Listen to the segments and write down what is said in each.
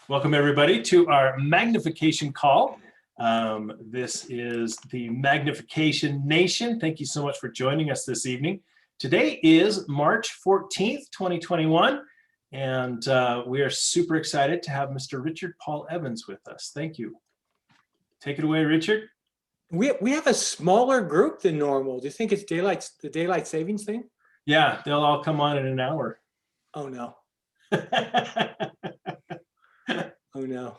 Welcome everybody to our Magnification Call. This is the Magnification Nation. Thank you so much for joining us this evening. Today is March 14th, 2021, and we are super excited to have Mr. Richard Paul Evans with us. Thank you. Take it away, Richard. We have a smaller group than normal. Do you think it's the daylight savings thing? Yeah, they'll all come on in an hour. Oh no. Oh no.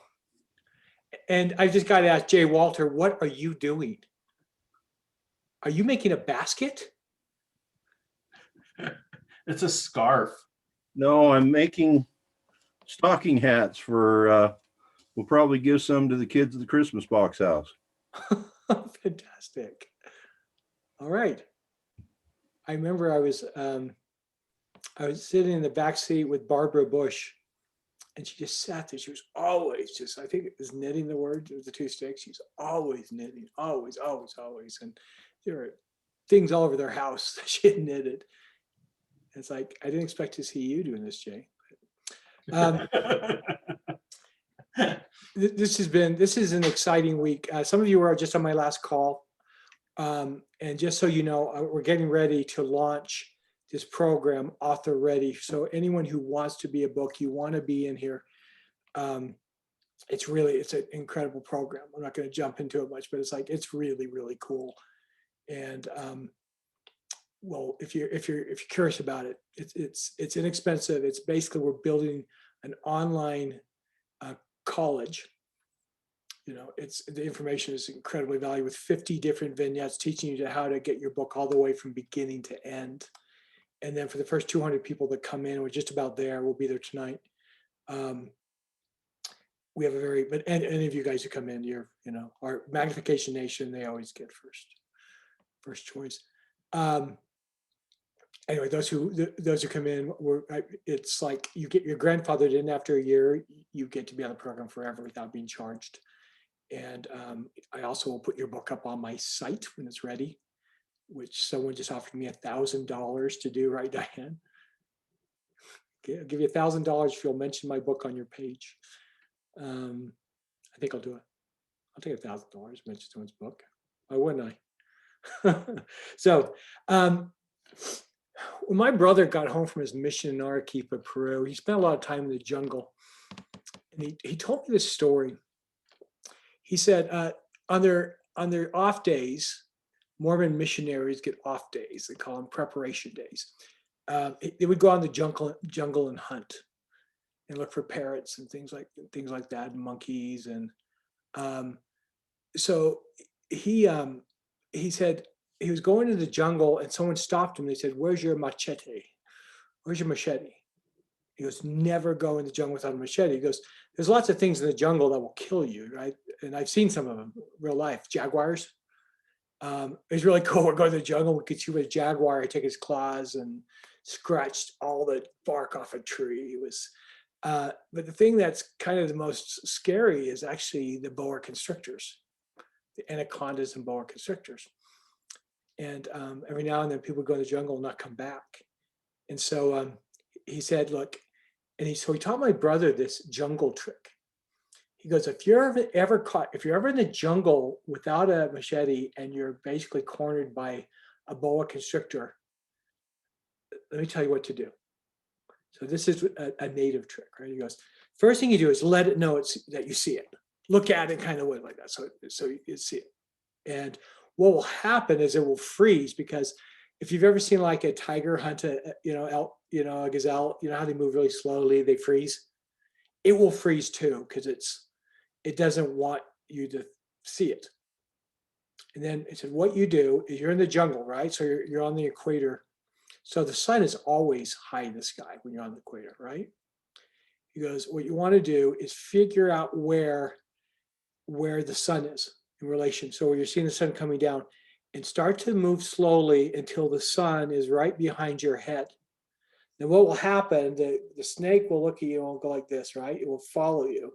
And I just got to ask Jay Walter, what are you doing? Are you making a basket? It's a scarf. No, I'm making stocking hats for, we'll probably give some to the kids at the Christmas box house. Fantastic. All right. I remember I was sitting in the back seat with Barbara Bush, and she just sat there. She was always just, I think it was knitting the word, the two sticks. She's always knitting, always. And there were things all over their house that she had knitted. It's like, I didn't expect to see you doing this, Jay. This is an exciting week. Some of you are just on my last call. And just so you know, we're getting ready to launch this program, Author Ready. So anyone who wants to be a book, you want to be in here. It's an incredible program. I'm not going to jump into it much, but it's really, really cool. And well, if you're curious about it, it's inexpensive. It's basically, we're building an online college. You know, the information is incredibly valuable with 50 different vignettes teaching you how to get your book all the way from beginning to end. And then for the first 200 people that come in, we're just about there. We'll be there tonight. We have but any of you guys who come in, our Magnification Nation, they always get first choice. Anyway, those who come in, it's like you get your grandfathered in after a year. You get to be on the program forever without being charged. And I also will put your book up on my site when it's ready, which someone just offered me $1,000 to do, right, Diane? Okay, I'll give you $1,000 if you'll mention my book on your page. I think I'll do it. I'll take $1,000, mention someone's book. Why wouldn't I? So when my brother got home from his mission in Arequipa, Peru, he spent a lot of time in the jungle. And he told me this story. He said on their off days, Mormon missionaries get off days. They call them preparation days. They would go out in the jungle and hunt and look for parrots and things like that, and monkeys. And so he said he was going to the jungle and someone stopped him. They said, "Where's your machete? Where's your machete?" He goes, "Never go in the jungle without a machete." He goes, "There's lots of things in the jungle that will kill you, right?" And I've seen some of them, real life. Jaguars. It's really cool. We're going to the jungle. We could see a jaguar. I took his claws and scratched all the bark off a tree. It was, but the thing that's kind of the most scary is actually the boa constrictors, the anacondas and boa constrictors. And every now and then people go to the jungle and not come back. And so he said, look, so he taught my brother this jungle trick. He goes, if you're ever in the jungle without a machete and you're basically cornered by a boa constrictor, let me tell you what to do. So this is a native trick, right? He goes, first thing you do is let it know that you see it. Look at it kind of like that, so you see it. And what will happen is it will freeze, because if you've ever seen like a tiger hunt a gazelle, you know how they move really slowly, they freeze. It will freeze too, because it doesn't want you to see it. And then it said, what you do is you're in the jungle, right? So you're on the equator. So the sun is always high in the sky when you're on the equator, right? He goes, what you want to do is figure out where the sun is in relation. So where you're seeing the sun coming down, and start to move slowly until the sun is right behind your head. Then what will happen, the snake will look at you and will go like this, right? It will follow you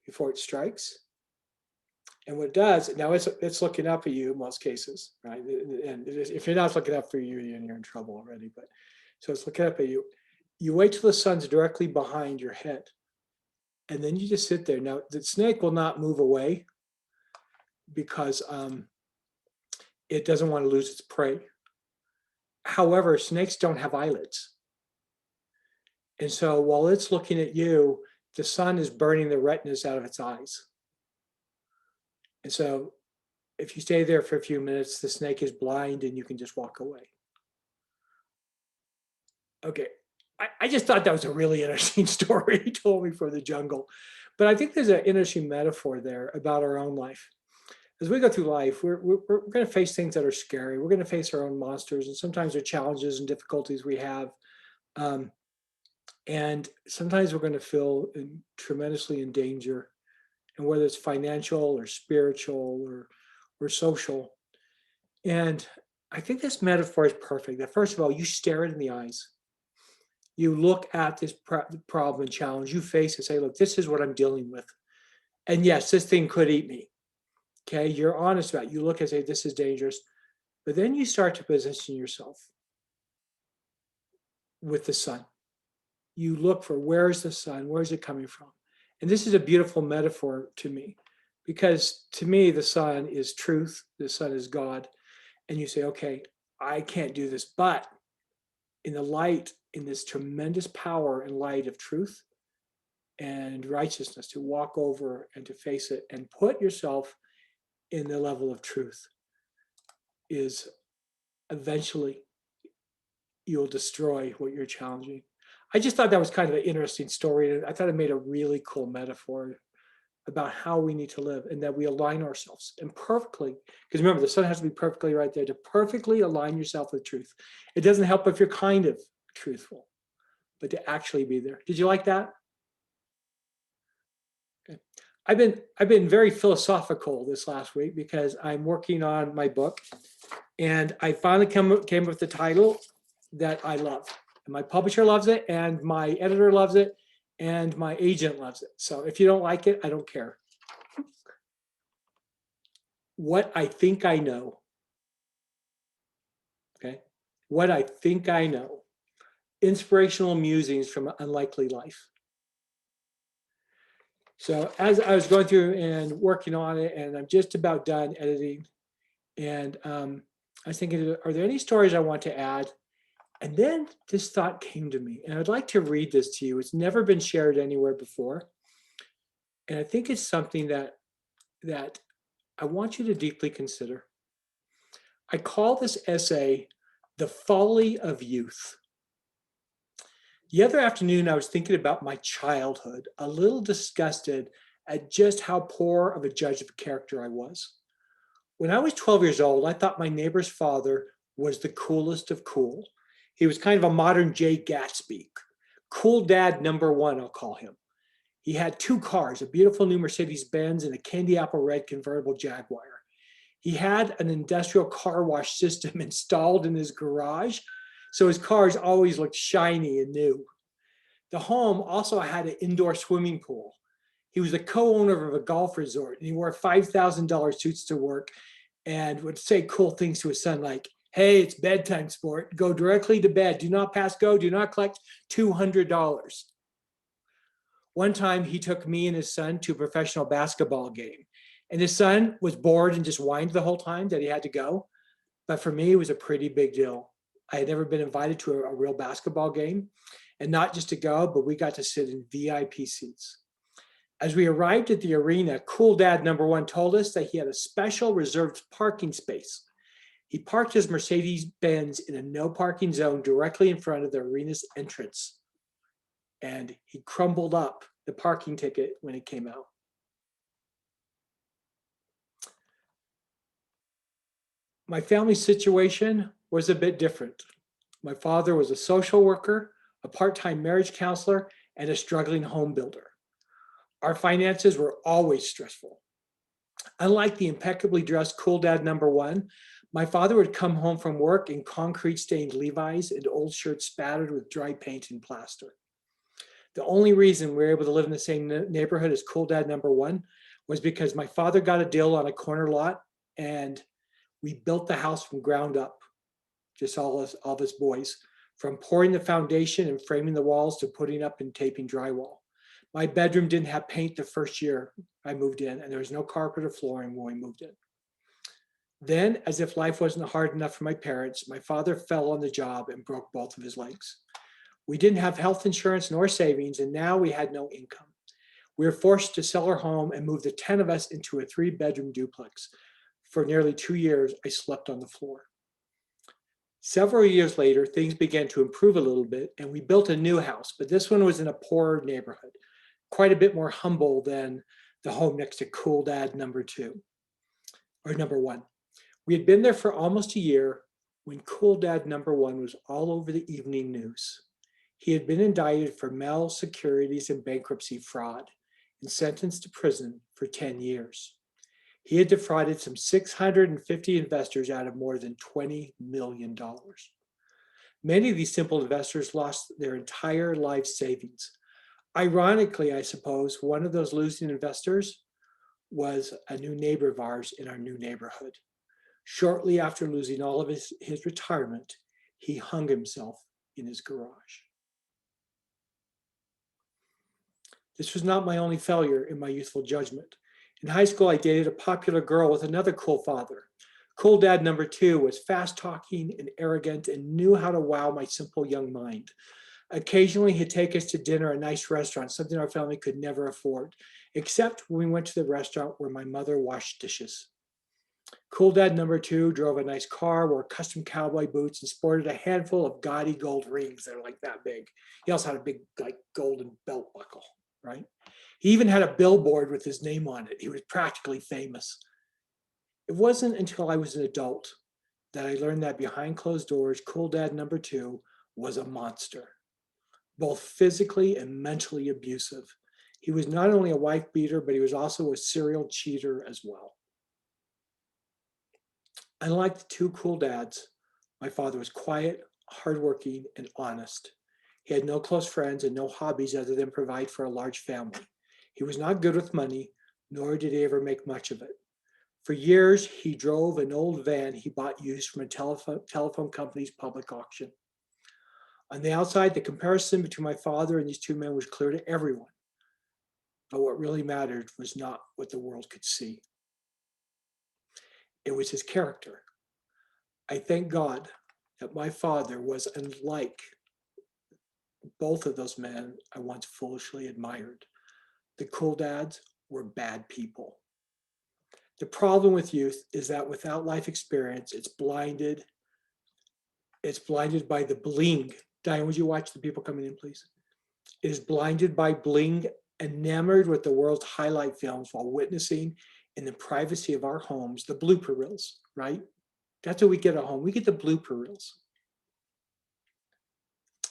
before it strikes. And what it does, now it's looking up at you in most cases, right? And if you're not looking up for you, you're in trouble already. But so it's looking up at you. You wait till the sun's directly behind your head. And then you just sit there. Now, the snake will not move away because it doesn't want to lose its prey. However, snakes don't have eyelids. And so while it's looking at you, the sun is burning the retinas out of its eyes. And so if you stay there for a few minutes, the snake is blind and you can just walk away. Okay. I just thought that was a really interesting story he told me for the jungle. But I think there's an interesting metaphor there about our own life. As we go through life, we're going to face things that are scary. We're going to face our own monsters, and sometimes there are challenges and difficulties we have. And sometimes we're going to feel tremendously in danger. And whether it's financial or spiritual or social. And I think this metaphor is perfect. That first of all, you stare it in the eyes. You look at this problem and challenge, you face it, say, look, this is what I'm dealing with. And yes, this thing could eat me. Okay, you're honest about it. You look and say, this is dangerous. But then you start to position yourself with the sun. You look for, where's the sun? Where's it coming from? And this is a beautiful metaphor to me, because to me, the sun is truth. The sun is God. And you say, okay, I can't do this, but in the light, in this tremendous power and light of truth and righteousness, to walk over and to face it and put yourself in the level of truth, is eventually you'll destroy what you're challenging. I just thought that was kind of an interesting story. And I thought it made a really cool metaphor about how we need to live, and that we align ourselves and perfectly, because remember, the sun has to be perfectly right there, to perfectly align yourself with truth. It doesn't help if you're kind of truthful, but to actually be there. Did you like that? Okay. I've been very philosophical this last week because I'm working on my book, and I finally came up with the title that I love. And my publisher loves it, and my editor loves it, and my agent loves it. So if you don't like it, I don't care. What I think I know. Okay. What I think I know. Inspirational musings from an unlikely life. So as I was going through and working on it, and I'm just about done editing, and I was thinking, are there any stories I want to add? And then this thought came to me, and I'd like to read this to you. It's never been shared anywhere before. And I think it's something that I want you to deeply consider. I call this essay, The Folly of Youth. The other afternoon, I was thinking about my childhood, a little disgusted at just how poor of a judge of character I was. When I was 12 years old, I thought my neighbor's father was the coolest of cool. He was kind of a modern Jay Gatsby. Cool dad number one, I'll call him. He had two cars, a beautiful new Mercedes-Benz and a candy apple red convertible Jaguar. He had an industrial car wash system installed in his garage, so his cars always looked shiny and new. The home also had an indoor swimming pool. He was the co-owner of a golf resort, and he wore $5,000 suits to work and would say cool things to his son like, hey, it's bedtime, sport. Go directly to bed. Do not pass go. Do not collect $200. One time he took me and his son to a professional basketball game. And his son was bored and just whined the whole time that he had to go. But for me, it was a pretty big deal. I had never been invited to a real basketball game. And not just to go, but we got to sit in VIP seats. As we arrived at the arena, cool dad number one told us that he had a special reserved parking space. He parked his Mercedes-Benz in a no parking zone directly in front of the arena's entrance. And he crumbled up the parking ticket when it came out. My family situation was a bit different. My father was a social worker, a part-time marriage counselor, and a struggling home builder. Our finances were always stressful. Unlike the impeccably dressed cool dad number one, my father would come home from work in concrete-stained Levi's and old shirts spattered with dry paint and plaster. The only reason we were able to live in the same neighborhood as cool dad number one was because my father got a deal on a corner lot, and we built the house from ground up, just all of us boys, from pouring the foundation and framing the walls to putting up and taping drywall. My bedroom didn't have paint the first year I moved in, and there was no carpet or flooring when we moved in. Then, as if life wasn't hard enough for my parents, my father fell on the job and broke both of his legs. We didn't have health insurance nor savings, and now we had no income. We were forced to sell our home and move the 10 of us into a 3-bedroom duplex. For nearly 2 years, I slept on the floor. Several years later, things began to improve a little bit, and we built a new house, but this one was in a poorer neighborhood, quite a bit more humble than the home next to Cool Dad number 2, or number 1. We had been there for almost a year when Cool Dad number 1 was all over the evening news. He had been indicted for mail, securities, and bankruptcy fraud and sentenced to prison for 10 years. He had defrauded some 650 investors out of more than $20 million. Many of these simple investors lost their entire life savings. Ironically, I suppose, one of those losing investors was a new neighbor of ours in our new neighborhood. Shortly after losing all of his retirement, he hung himself in his garage. This was not my only failure in my youthful judgment. In high school, I dated a popular girl with another cool father. Cool Dad number 2 was fast talking and arrogant and knew how to wow my simple young mind. Occasionally, he'd take us to dinner at a nice restaurant, something our family could never afford, except when we went to the restaurant where my mother washed dishes. Cool Dad number 2 drove a nice car, wore custom cowboy boots, and sported a handful of gaudy gold rings that are like that big. He also had a big, like, golden belt buckle, right? He even had a billboard with his name on it. He was practically famous. It wasn't until I was an adult that I learned that behind closed doors, Cool Dad number 2 was a monster, both physically and mentally abusive. He was not only a wife beater, but he was also a serial cheater as well. Unlike the 2 cool dads, my father was quiet, hardworking, and honest. He had no close friends and no hobbies other than provide for a large family. He was not good with money, nor did he ever make much of it. For years, he drove an old van he bought used from a telephone company's public auction. On the outside, the comparison between my father and these 2 men was clear to everyone. But what really mattered was not what the world could see. It was his character. I thank God that my father was unlike both of those men I once foolishly admired. The cool dads were bad people. The problem with youth is that without life experience, it's blinded. It's blinded by the bling. Diane, would you watch the people coming in, please? It is blinded by bling, enamored with the world's highlight films while witnessing in the privacy of our homes, the blooper reels, right? That's what we get at home. We get the blooper reels.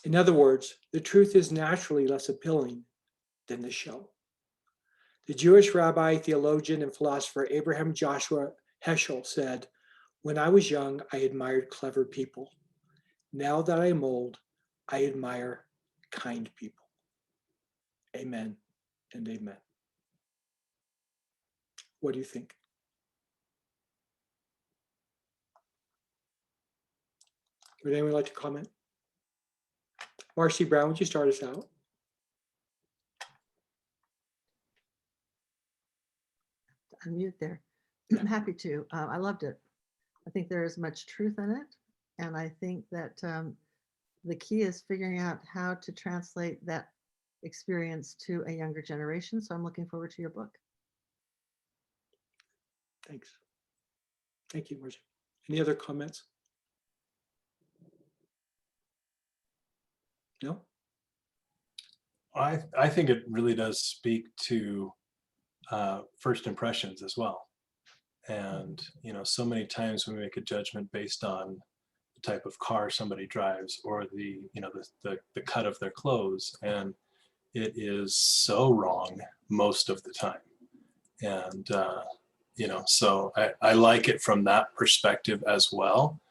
In other words, the truth is naturally less appealing than the show. The Jewish rabbi, theologian, and philosopher Abraham Joshua Heschel said, "When I was young, I admired clever people. Now that I am old, I admire kind people." Amen and amen. What do you think? Would anyone like to comment? Marcy Brown, would you start us out? Unmute there. I'm happy to. I loved it. I think there is much truth in it. And I think that the key is figuring out how to translate that experience to a younger generation. So I'm looking forward to your book. Thanks. Thank you, Marcy. Any other comments? No? I think it really does speak to first impressions as well. And, you know, so many times we make a judgment based on the type of car somebody drives or the, you know, the cut of their clothes. And it is so wrong most of the time. And, you know, so I like it from that perspective as well,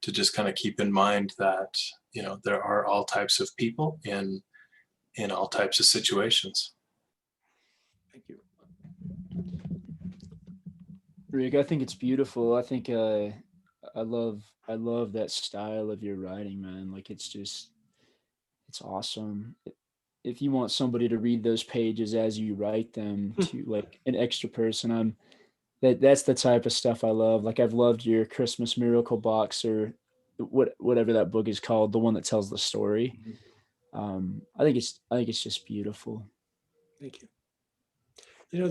to just kind of keep in mind that, you know, there are all types of people in all types of situations. Thank you. Rick, I think it's beautiful. I think I love that style of your writing, man. Like it's awesome. if you want somebody to read those pages as you write them to like an extra person, that's the type of stuff I love. Like I've loved your Christmas Miracle Box or whatever that book is called, the one that tells the story. I think it's just beautiful. Thank you. You know,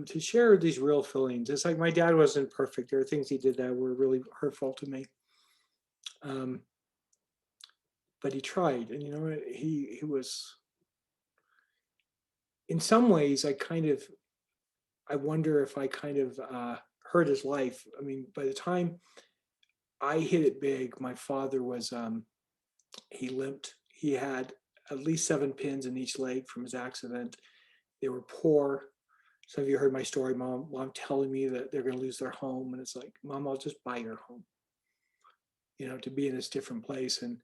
to share these real feelings. It's like my dad wasn't perfect. There are things he did that were really hurtful to me. But he tried, and you know, he was. In some ways, I wonder if I kind of hurt his life. I mean, by the time I hit it big, my father was he limped. He had at least 7 pins in each leg from his accident. They were poor. Some of you heard my story. Mom telling me that they're going to lose their home, and it's like, Mom, I'll just buy your home. You know, to be in this different place, and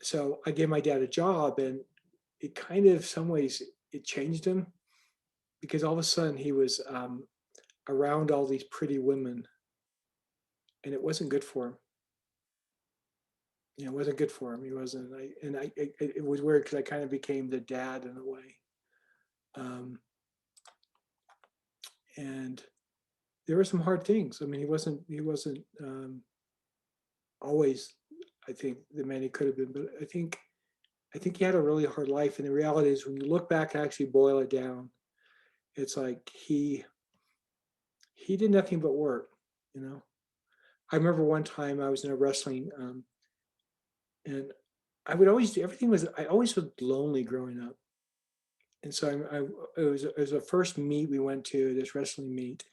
so I gave my dad a job, and it kind of, some ways, it changed him because all of a sudden he was around all these pretty women, and it wasn't good for him. You know, it wasn't good for him. He wasn't. It was weird because I kind of became the dad in a way. And there were some hard things. I mean, he wasn't always, I think, the man he could have been, but I think he had a really hard life. And the reality is, when you look back and actually boil it down, it's like he did nothing but work. You know, I remember one time I was in a wrestling, and I would always do everything was. I always was lonely growing up, and so it was the first meet we went to, this wrestling meet.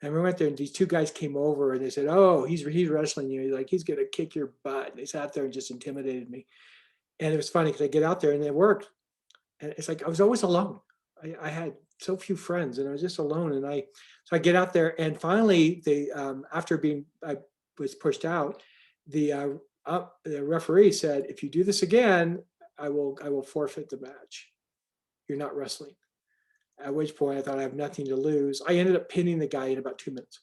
And we went there, and these 2 guys came over, and they said, "Oh, he's wrestling you. He's gonna kick your butt." And they sat there and just intimidated me. And it was funny because I get out there and it worked. And it's like I was always alone. I had so few friends, and I was just alone. And so I get out there, and finally, after I was pushed out, the referee said, "If you do this again, I will forfeit the match. You're not wrestling." At which point I thought, I have nothing to lose. I ended up pinning the guy in about 2 minutes.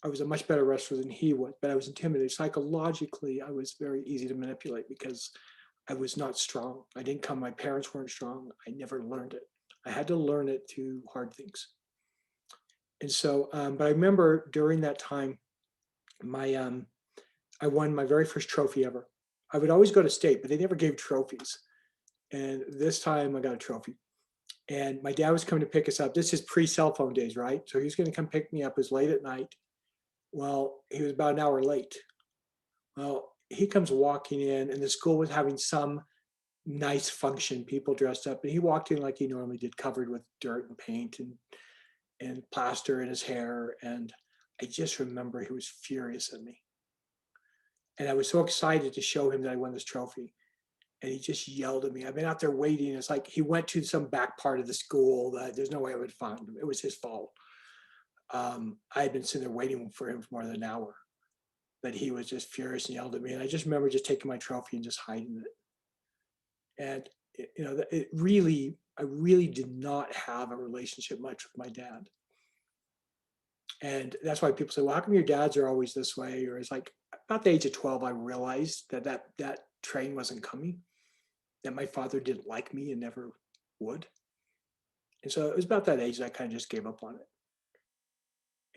I was a much better wrestler than he was, but I was intimidated. Psychologically, I was very easy to manipulate because I was not strong. My parents weren't strong. I never learned it. I had to learn it through hard things. And so, but I remember during that time, I won my very first trophy ever. I would always go to state, but they never gave trophies. And this time I got a trophy. And my dad was coming to pick us up. This is pre-cell phone days, right? So he was going to come pick me up. It was late at night. Well, he was about an hour late. Well, he comes walking in, and the school was having some nice function, people dressed up. And he walked in like he normally did, covered with dirt and paint and plaster in his hair. And I just remember he was furious at me. And I was so excited to show him that I won this trophy. And he just yelled at me. I've been out there waiting. It's like he went to some back part of the school that there's no way I would find him. It was his fault. I had been sitting there waiting for him for more than an hour, but he was just furious and yelled at me. And I just remember just taking my trophy and just hiding it. And I really did not have a relationship much with my dad. And that's why people say, well, how come your dads are always this way? Or it's like, about the age of 12, I realized that train wasn't coming, that my father didn't like me and never would. And so it was about that age that I kind of just gave up on it.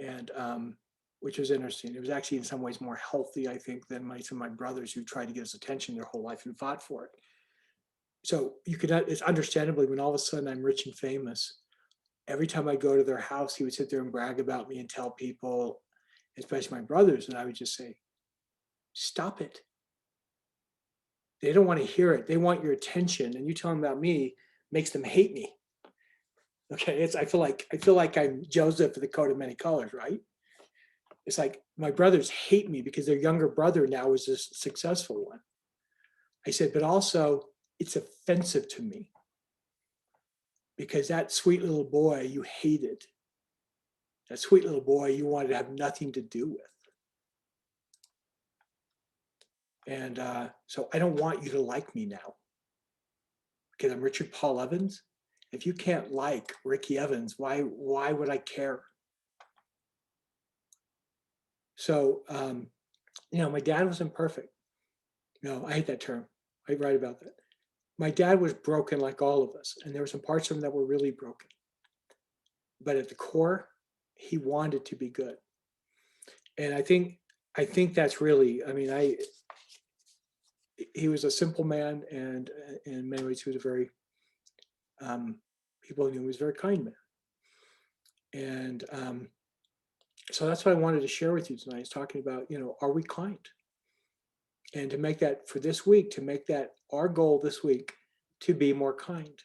And which was interesting. It was actually in some ways more healthy, I think, than some of my brothers who tried to get us attention their whole life and fought for it. So it's understandably, when all of a sudden I'm rich and famous, every time I go to their house, he would sit there and brag about me and tell people, especially my brothers, and I would just say, stop it. They don't want to hear it. They want your attention. And you telling about me makes them hate me. Okay. I feel like I'm Joseph of the coat of many colors, right? It's like my brothers hate me because their younger brother now is a successful one. I said, but also it's offensive to me because that sweet little boy you hated, that sweet little boy you wanted to have nothing to do with. And so I don't want you to like me now because I'm Richard Paul Evans. If you can't like Ricky Evans, why would I care? So, my dad wasn't perfect. No, I hate that term. I write about that. my dad was broken like all of us, and there were some parts of him that were really broken. But at the core, he wanted to be good. And I think that's really, I mean, he was a simple man, and in many ways he was a very, people knew he was a very kind man. And so that's what I wanted to share with you tonight, is talking about, are we kind? And to make that for this week, to make that our goal this week, to be more kind.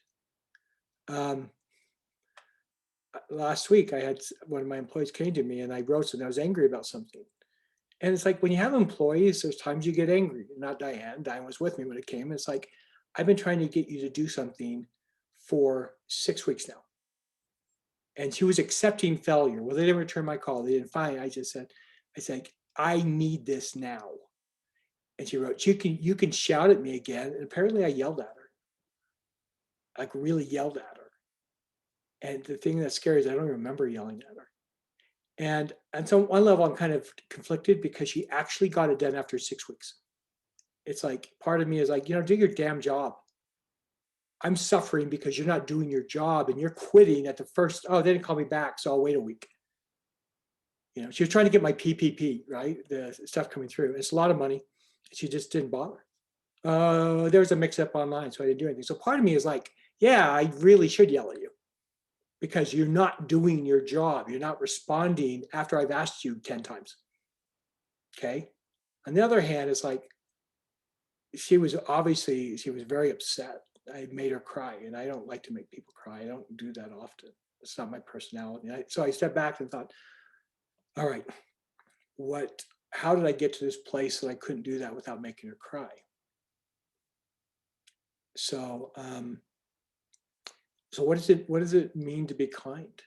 Last week, I had one of my employees came to me and I wrote something. I was angry about something. And it's like, when you have employees, there's times you get angry. Not Diane. Diane was with me when it came. It's like, I've been trying to get you to do something for 6 weeks now. And she was accepting failure. Well, they didn't return my call. They didn't find. I said, I need this now. And she wrote, you can shout at me again. And apparently I yelled at her. Like, really yelled at her. And the thing that's scary is I don't even remember yelling at her. And so on one level, I'm kind of conflicted, because she actually got it done after 6 weeks. It's like, part of me is like, do your damn job. I'm suffering because you're not doing your job, and you're quitting at the first, oh, they didn't call me back, so I'll wait a week. She was trying to get my PPP, right? The stuff coming through. It's a lot of money. She just didn't bother. There was a mix up online, so I didn't do anything. So part of me is like, yeah, I really should yell at you, because you're not doing your job. You're not responding after I've asked you 10 times. Okay. On the other hand, it's like, she was very upset. I made her cry, and I don't like to make people cry. I don't do that often. It's not my personality. So I stepped back and thought, all right, how did I get to this place that I couldn't do that without making her cry? So, what does it mean to be kind?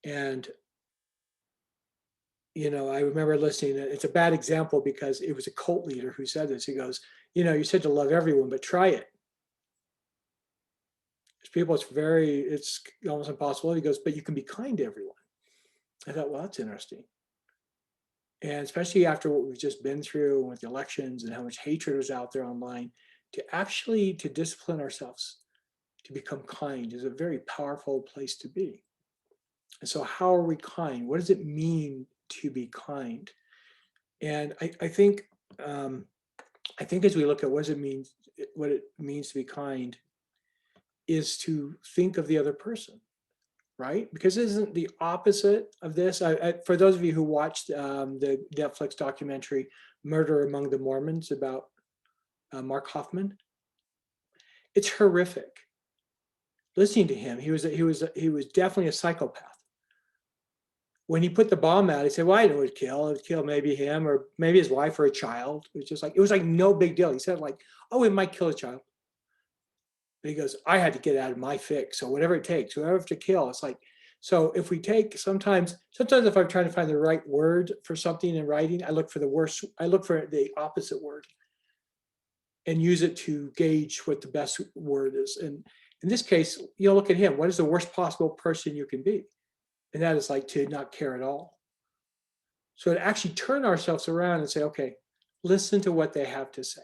And, I remember listening, it's a bad example because it was a cult leader who said this. He goes, you said to love everyone, but try it. There's people, it's almost impossible. He goes, but you can be kind to everyone. I thought, well, that's interesting. And especially after what we've just been through with the elections and how much hatred is out there online, to discipline ourselves to become kind is a very powerful place to be. And so how are we kind? What does it mean to be kind? And I think as we look at what it means to be kind, is to think of the other person, right? Because isn't the opposite of this? For those of you who watched the Netflix documentary "Murder Among the Mormons" about Mark Hoffman, it's horrific. Listening to him, he was definitely a psychopath. When he put the bomb out, he said, well, I know it would kill. It would kill maybe him or maybe his wife or a child. It was like no big deal. He said like, oh, it might kill a child. But he goes, I had to get out of my fix. So whatever it takes, whoever to kill. It's like, so if we take sometimes if I'm trying to find the right word for something in writing, I look for the opposite word and use it to gauge what the best word is. And in this case, look at him. What is the worst possible person you can be? And that is like to not care at all. So to actually turn ourselves around and say, okay, listen to what they have to say.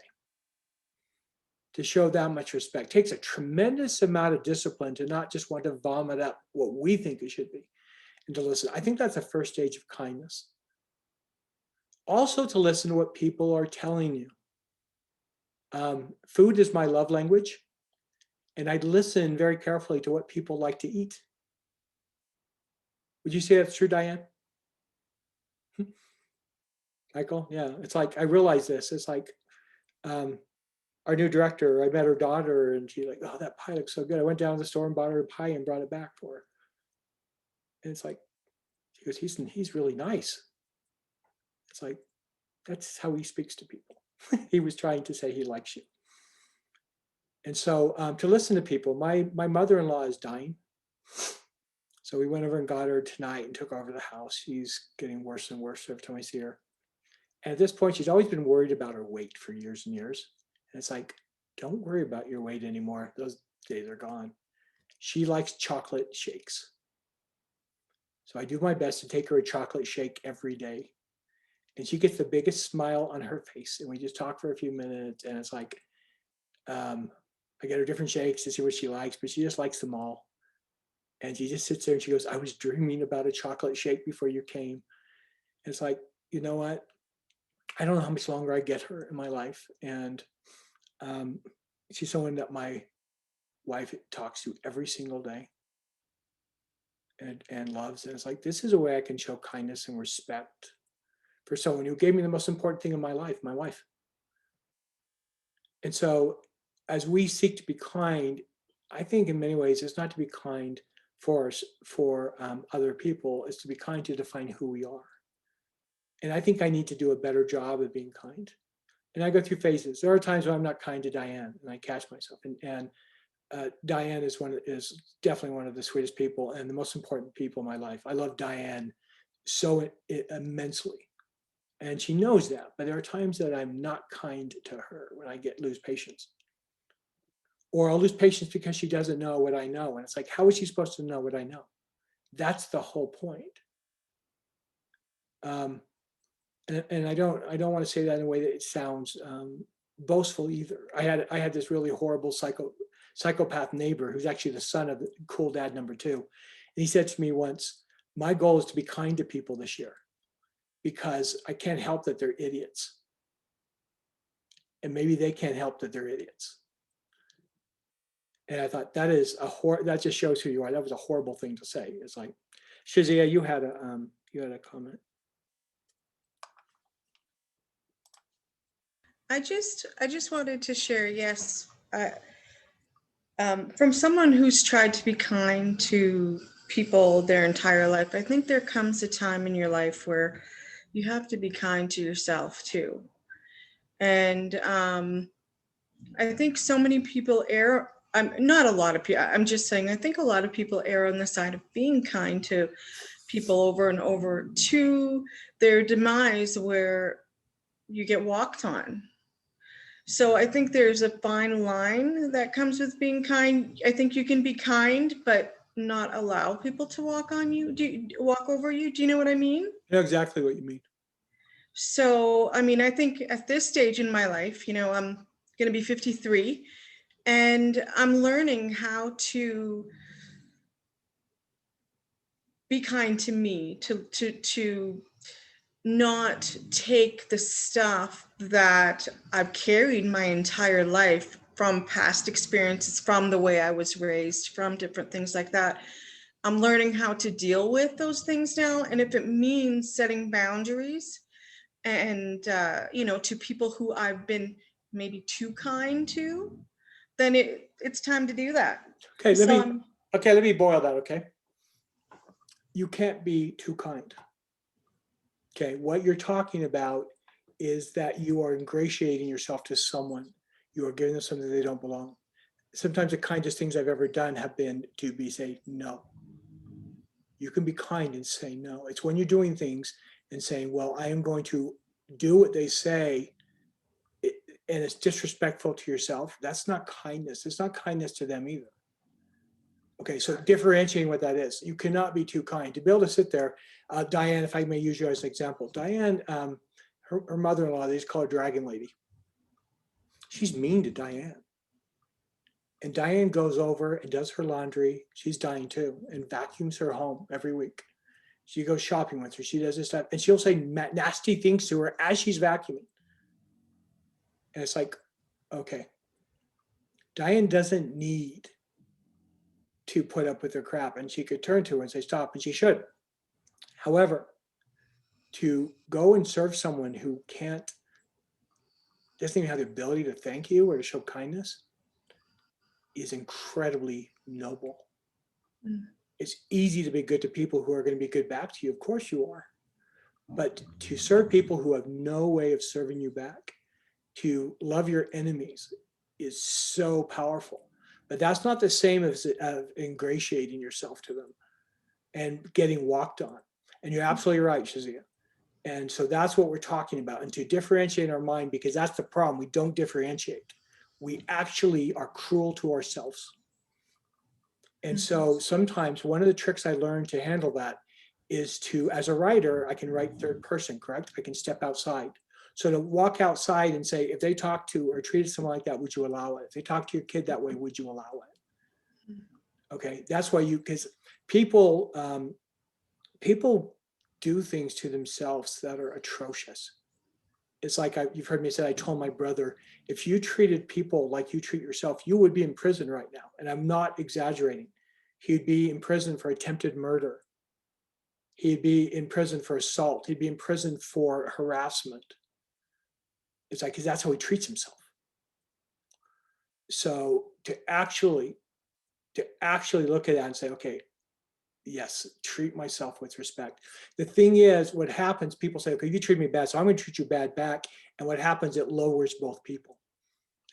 To show that much respect takes a tremendous amount of discipline to not just want to vomit up what we think it should be and to listen. I think that's the first stage of kindness. Also to listen to what people are telling you. Food is my love language, and I listen very carefully to what people like to eat. Would you say that's true, Diane? Michael? Yeah, it's like, I realize this. It's like our new director, I met her daughter and she's like, oh, that pie looks so good. I went down to the store and bought her a pie and brought it back for her. And it's like, she goes, he's really nice. It's like, that's how he speaks to people. He was trying to say he likes you. And so to listen to people, my mother-in-law is dying. So we went over and got her tonight and took her over to the house. She's getting worse and worse every time I see her. And at this point, she's always been worried about her weight for years and years. And it's like, don't worry about your weight anymore. Those days are gone. She likes chocolate shakes. So I do my best to take her a chocolate shake every day. And she gets the biggest smile on her face. And we just talk for a few minutes. And it's like, I get her different shakes to see what she likes, but she just likes them all. And she just sits there and she goes, I was dreaming about a chocolate shake before you came. And it's like, you know what? I don't know how much longer I get her in my life. And she's someone that my wife talks to every single day and loves. And it's like, this is a way I can show kindness and respect for someone who gave me the most important thing in my life, my wife. And so as we seek to be kind, I think in many ways it's not to be kind for other people, it's to be kind to define who we are. And I think I need to do a better job of being kind. And I go through phases. There are times when I'm not kind to Diane, and I catch myself. And Diane is definitely one of the sweetest people and the most important people in my life. I love Diane so immensely, and she knows that. But there are times that I'm not kind to her when I lose patience, or I'll lose patience because she doesn't know what I know, and it's like, how is she supposed to know what I know? That's the whole point. And I don't want to say that in a way that it sounds boastful either. I had this really horrible psychopath neighbor who's actually the son of cool dad number 2. And he said to me once, my goal is to be kind to people this year because I can't help that they're idiots. And maybe they can't help that they're idiots. And I thought that just shows who you are. That was a horrible thing to say. It's like, Shazia, you had a comment. I just wanted to share, yes, from someone who's tried to be kind to people their entire life, I think there comes a time in your life where you have to be kind to yourself too. And I think so many people err, not a lot of people, I'm just saying, I think a lot of people err on the side of being kind to people over and over to their demise where you get walked on. So I think there's a fine line that comes with being kind. I think you can be kind, but not allow people to walk over you. Do you know what I mean? I know exactly what you mean. So, I mean, I think at this stage in my life, I'm going to be 53 and I'm learning how to be kind to me, to not take the stuff that I've carried my entire life from past experiences, from the way I was raised, from different things like that. I'm learning how to deal with those things now. And if it means setting boundaries and, to people who I've been maybe too kind to, then it's time to do that. Okay, let me boil that, okay? You can't be too kind. Okay, what you're talking about is that you are ingratiating yourself to someone. You are giving them something they don't belong. Sometimes the kindest things I've ever done have been to say no. You can be kind and say no. It's when you're doing things and saying, well, I am going to do what they say, and it's disrespectful to yourself. That's not kindness. It's not kindness to them either. Okay, so differentiating what that is. You cannot be too kind. To be able to sit there, Diane, if I may use you as an example, Diane, her mother-in-law, they just call her Dragon Lady. She's mean to Diane. And Diane goes over and does her laundry. She's dying too, and vacuums her home every week. She goes shopping with her. She does this stuff, and she'll say nasty things to her as she's vacuuming. And it's like, okay, Diane doesn't need to put up with her crap, and she could turn to her and say stop, and she should. However, to go and serve someone who doesn't even have the ability to thank you or to show kindness is incredibly noble. It's easy to be good to people who are going to be good back to you. Of course you are. But to serve people who have no way of serving you back, to love your enemies is so powerful. But that's not the same as ingratiating yourself to them and getting walked on. And you're absolutely right, Shazia. And so that's what we're talking about. And to differentiate our mind, because that's the problem. We don't differentiate. We actually are cruel to ourselves. And so sometimes one of the tricks I learned to handle that is to, as a writer, I can write third person, correct? I can step outside. So to walk outside and say, if they talk to or treated someone like that, would you allow it? If they talk to your kid that way, would you allow it? Okay, that's why because people, people do things to themselves that are atrocious. It's like you've heard me say, I told my brother, if you treated people like you treat yourself, you would be in prison right now. And I'm not exaggerating. He'd be in prison for attempted murder. He'd be in prison for assault. He'd be in prison for harassment. It's like, because that's how he treats himself. So to actually look at that and say, okay, yes, treat myself with respect. The thing is, what happens, people say, okay, you treat me bad, so I'm going to treat you bad back. And what happens, it lowers both people.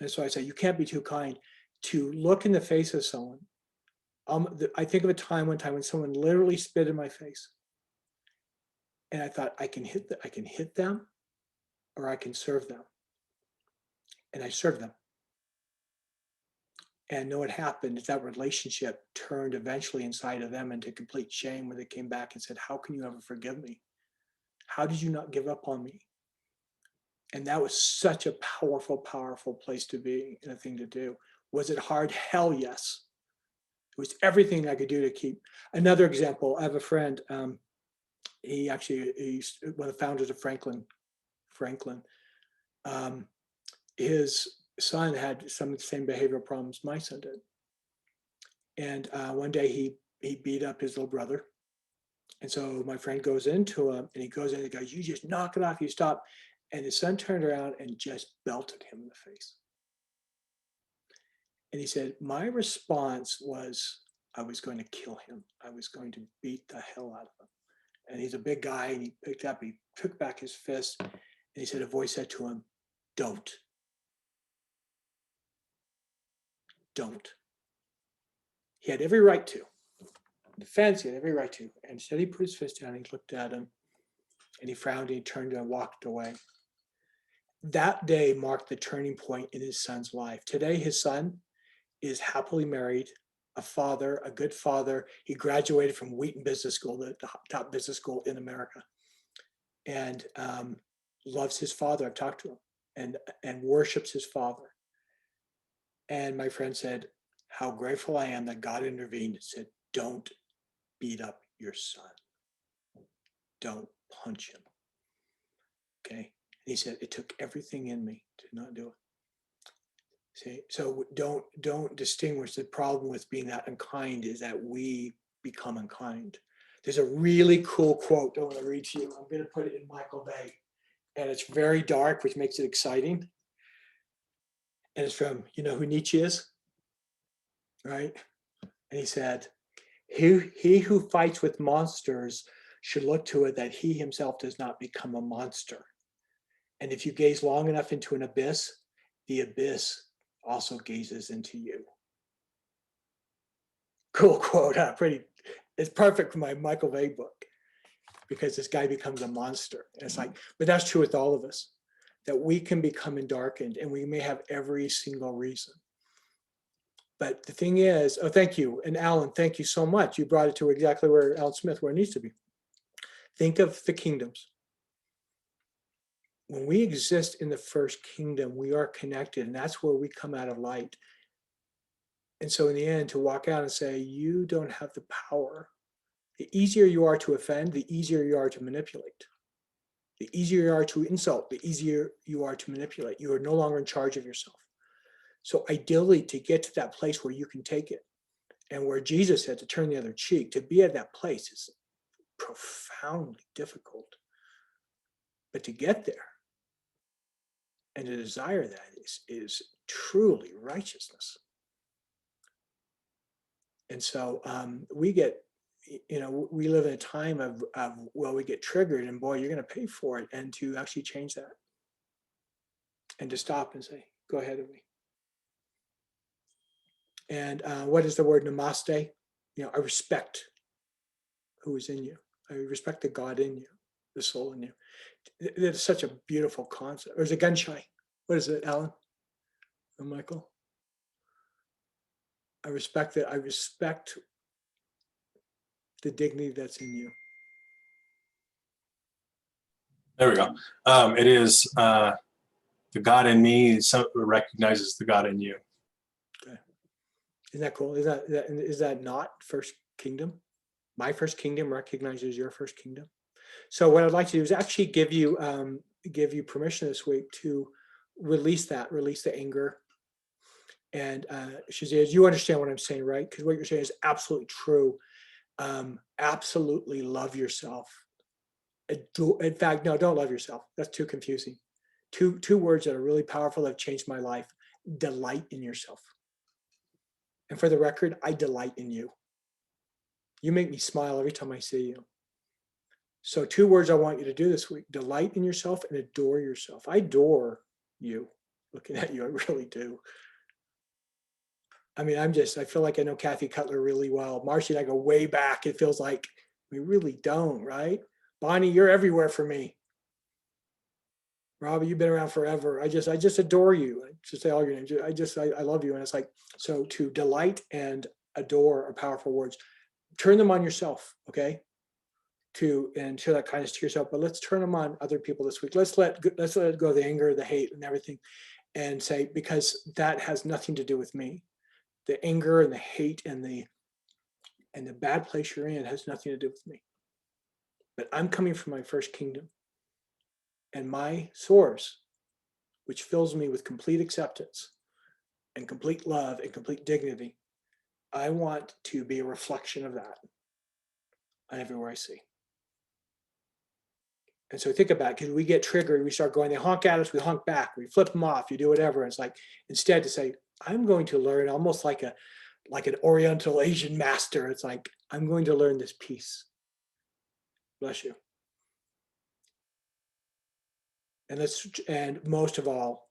And so I say, you can't be too kind. To look in the face of someone. I think of one time when someone literally spit in my face. And I thought, I can hit them or I can serve them. And I served them. And know what happened is that relationship turned eventually inside of them into complete shame, where they came back and said, how can you ever forgive me? How did you not give up on me? And that was such a powerful, powerful place to be and a thing to do. Was it hard? Hell yes. It was everything I could do to keep. Another example, I have a friend, he's one of the founders of Franklin. His son had some of the same behavioral problems my son did. And one day he beat up his little brother. And so my friend goes into him and he goes in and goes, you just knock it off, you stop. And his son turned around and just belted him in the face. And he said, my response was, I was going to kill him. I was going to beat the hell out of him. And he's a big guy and he took back his fist and he said, a voice said to him, don't. He had every right to. Defense, he had every right to. And instead he put his fist down and he looked at him and he frowned and he turned and walked away. That day marked the turning point in his son's life. Today, his son is happily married, a father, a good father. He graduated from Wheaton Business School, the top business school in America, and loves his father. I've talked to him and worships his father. And my friend said, how grateful I am that God intervened and said, don't beat up your son. Don't punch him. Okay. And he said, it took everything in me to not do it. See, so don't distinguish. The problem with being that unkind is that we become unkind. There's a really cool quote I want to read to you. I'm going to put it in Michael Bay. And it's very dark, which makes it exciting. And it's from, you know who Nietzsche is? Right? And he said, he who fights with monsters should look to it that he himself does not become a monster. And if you gaze long enough into an abyss, the abyss also gazes into you. Cool quote, huh? It's perfect for my Michael Bay book, because this guy becomes a monster. And it's like, but that's true with all of us, that we can become darkened and we may have every single reason. But the thing is, oh, thank you. And Alan, thank you so much. You brought it to exactly where Alan Smith, where it needs to be. Think of the kingdoms. When we exist in the first kingdom, we are connected, and that's where we come out of light. And so in the end, to walk out and say, you don't have the power. The easier you are to offend, the easier you are to manipulate. The easier you are to insult, the easier you are to manipulate. You are no longer in charge of yourself. So ideally, to get to that place where you can take it, and where Jesus said to turn the other cheek, to be at that place is profoundly difficult. But to get there and to desire that is truly righteousness. And so we get, we live in a time of well, we get triggered, and boy, you're going to pay for it. And to actually change that and to stop and say, go ahead of me. And what is the word namaste? I respect who is in you. I respect the God in you, the soul in you. It's such a beautiful concept. Or is it gun shy? What is it, Alan? Or Michael? I respect that. I respect the dignity that's in you. There we go. It is the God in me recognizes the God in you. Isn't that cool? Is that not first kingdom? My first kingdom recognizes your first kingdom. So what I'd like to do is actually give you permission this week to release the anger. And Shazia, you understand what I'm saying, right? Because what you're saying is absolutely true. Absolutely love yourself. In fact, no, don't love yourself. That's too confusing. Two words that are really powerful that have changed my life. Delight in yourself. And for the record, I delight in you. You make me smile every time I see you. So 2 words I want you to do this week: delight in yourself and adore yourself. I adore you. Looking at you, I really do. I mean, I feel like I know Kathy Cutler really well. Marcy and I go way back. It feels like we really don't, right? Bonnie, you're everywhere for me. Robbie, you've been around forever. I just adore you. I just say all your names. I love you. And it's like, so to delight and adore are powerful words. Turn them on yourself, okay? And show that kindness to yourself. But let's turn them on other people this week. Let's let go of the anger, the hate, and everything, and say, because that has nothing to do with me. The anger and the hate and the bad place you're in has nothing to do with me. But I'm coming from my first kingdom. And my source, which fills me with complete acceptance and complete love and complete dignity, I want to be a reflection of that everywhere I see. And so think about it, because we get triggered, we start going, they honk at us, we honk back, we flip them off, you do whatever. And it's like, instead to say, I'm going to learn almost like an Oriental Asian master. It's like, I'm going to learn this peace. Bless you. And most of all,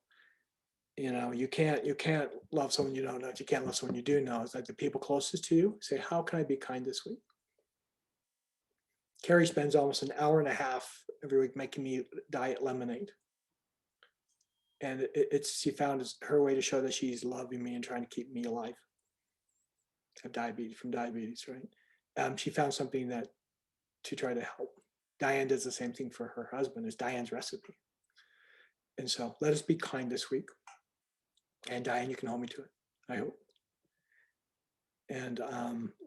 you can't love someone you don't know. You can't love someone you do know. It's like the people closest to you say, how can I be kind this week? Carrie spends almost an hour and a half every week making me diet lemonade. And she found her way to show that she's loving me and trying to keep me alive. I have diabetes, right? She found something that to try to help. Diane does the same thing for her husband. It's Diane's recipe. And so let us be kind this week. And Diane, you can hold me to it, I hope. And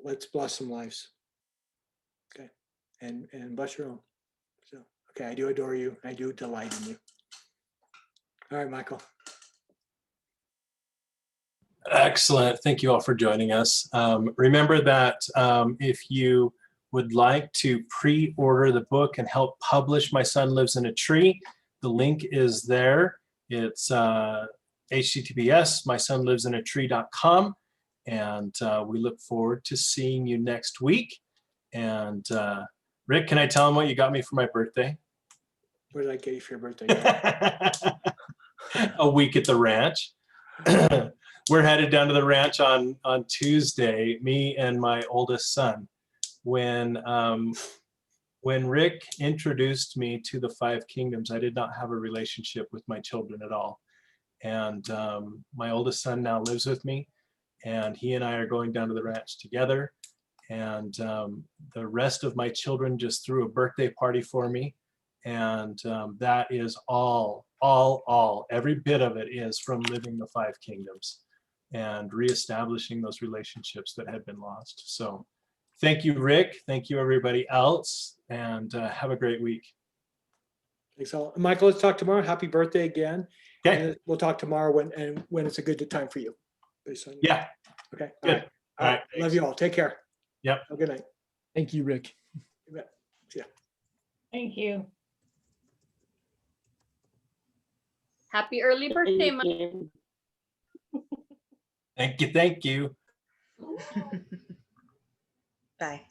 let's bless some lives. Okay. And bless your own. So, okay, I do adore you. I do delight in you. All right, Michael. Excellent. Thank you all for joining us. Remember that if you would like to pre-order the book and help publish My Son Lives in a Tree, the link is there. It's https mysonlivesinatre.com. And we look forward to seeing you next week. And Rick, can I tell him what you got me for my birthday? What did I get you for your birthday? A week at the ranch. We're headed down to the ranch on Tuesday, me and my oldest son. When Rick introduced me to the 5 kingdoms, I did not have a relationship with my children at all. And my oldest son now lives with me, and he and I are going down to the ranch together. And the rest of my children just threw a birthday party for me. And that is all, every bit of it is from living the 5 kingdoms and reestablishing those relationships that had been lost. So thank you, Rick. Thank you, everybody else. And have a great week. Thanks all. Michael, let's talk tomorrow. Happy birthday again. Okay. And we'll talk tomorrow when it's a good time for you. Yeah. Okay. Good. All right. Love you all. Take care. Yep. Have a good night. Thank you, Rick. You bet. See ya. Thank you. Happy early birthday, Mike. Thank you. Thank you. Bye.